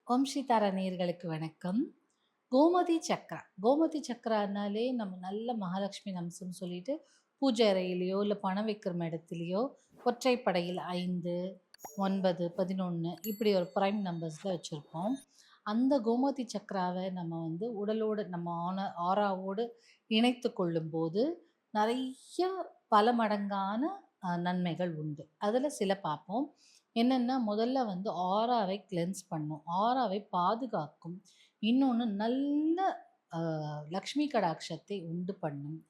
ஓம் ஸ்ரீ தாரா நேயர்களுக்கு வணக்கம். கோமதி சக்ரா. கோமதி சக்ரானாலே நம்ம நல்ல மகாலட்சுமி அம்சம்னு சொல்லிட்டு பூஜை அறையிலயோ, இல்ல பணம் வைக்கிற இடத்துலயோ ஒற்றைப்படையில் 5, 9, 11 இப்படி ஒரு பிரைம் நம்பர்ஸ்ல வச்சிருப்போம். அந்த கோமதி சக்ராவ நம்ம உடலோடு நம்ம ஆறாவோடு இணைத்து கொள்ளும்போது நெறைய பல மடங்கான நன்மைகள் உண்டு. அதுல சில பார்ப்போம். என்னன்னா, முதல்ல ஆராவை கிளென்ஸ் பண்ணும். ஆராவை பாதுகாக்கும். இன்னொன்னு நல்ல அ லக்ஷ்மி கடாட்சத்தை உண்டு பண்ணும்.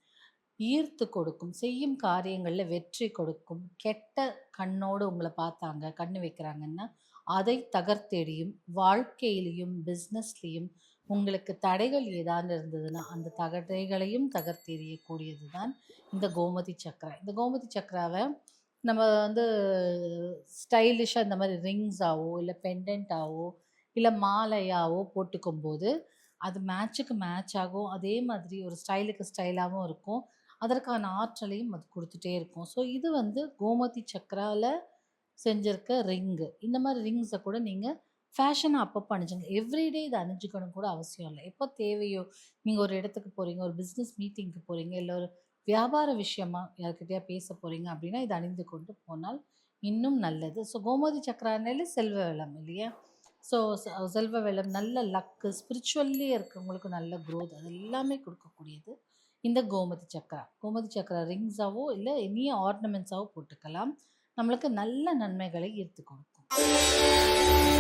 ஈர்த்து கொடுக்கும். செய்யும் காரியங்கள்ல வெற்றி கொடுக்கும். கெட்ட கண்ணோடு உங்கள பார்த்தாங்க, கண்ணு வைக்கிறாங்கன்னா, அதை தகர்த்தெறியும். வாழ்க்கையிலயும், பிசினஸ்லயும் உங்களுக்கு தடைகள் ஏதாவது இருந்ததுன்னா, அந்த தடைகளையும் தகர்த்தெறியக்கூடியது தான் இந்த கோமதி சக்ரா. இந்த கோமதி சக்ராவ நம்ம ஸ்டைலிஷா இந்த மாரி ரிங்ஸாவோ, இல்ல பெண்டன்ட்டாவோ, இல்ல மாலையாவோ போட்டுக்கும்போது, அது மேட்சுக்கு மேட்ச் ஆகும். அதே மாதிரி ஒரு ஸ்டைலுக்கு ஸ்டைலாவும் இருக்கும். அதற்கான ஆற்றலையும் அது குடுத்துட்டே இருக்கும். ஸோ இது கோமதி சக்ரால செஞ்சிருக்க ரிங்கு. இந்த மாரி ரிங்ஸ கூட நீங்க ஃபேஷனா அப்பப்ப அணிஞ்சுங்க. எவ்ரிடே இத அணிஞ்சுக்கணும்னு கூட அவசியம் இல்ல. எப்ப தேவையோ, நீங்க ஒரு இடத்துக்கு போறீங்க, ஒரு பிசினஸ் மீட்டிங்க்கு போறீங்க, இல்ல ஒரு வியாபார விஷயமா யார்கிட்டயா பேச போறீங்க அப்படின்னா, இத அணிந்து கொண்டு போனால் இன்னும் நல்லது. ஸோ கோமதி சக்ரானாலே செல்வ வளம் இல்லையா? ஸோ செல்வ வளம், நல்ல லக்கு, ஸ்பிரிச்சுவல்லி இருக்கவங்களுக்கு நல்ல குரோத் அது எல்லாமே குடுக்கக்கூடியது இந்த கோமதி சக்ரா. கோமதி சக்ரா ரிங்ஸாவோ, இல்ல எனி ஆர்னமெண்ட்ஸாவோ போட்டுக்கலாம். நம்மளுக்கு நல்ல நன்மைகளை ஈர்த்து கொடுக்கும்.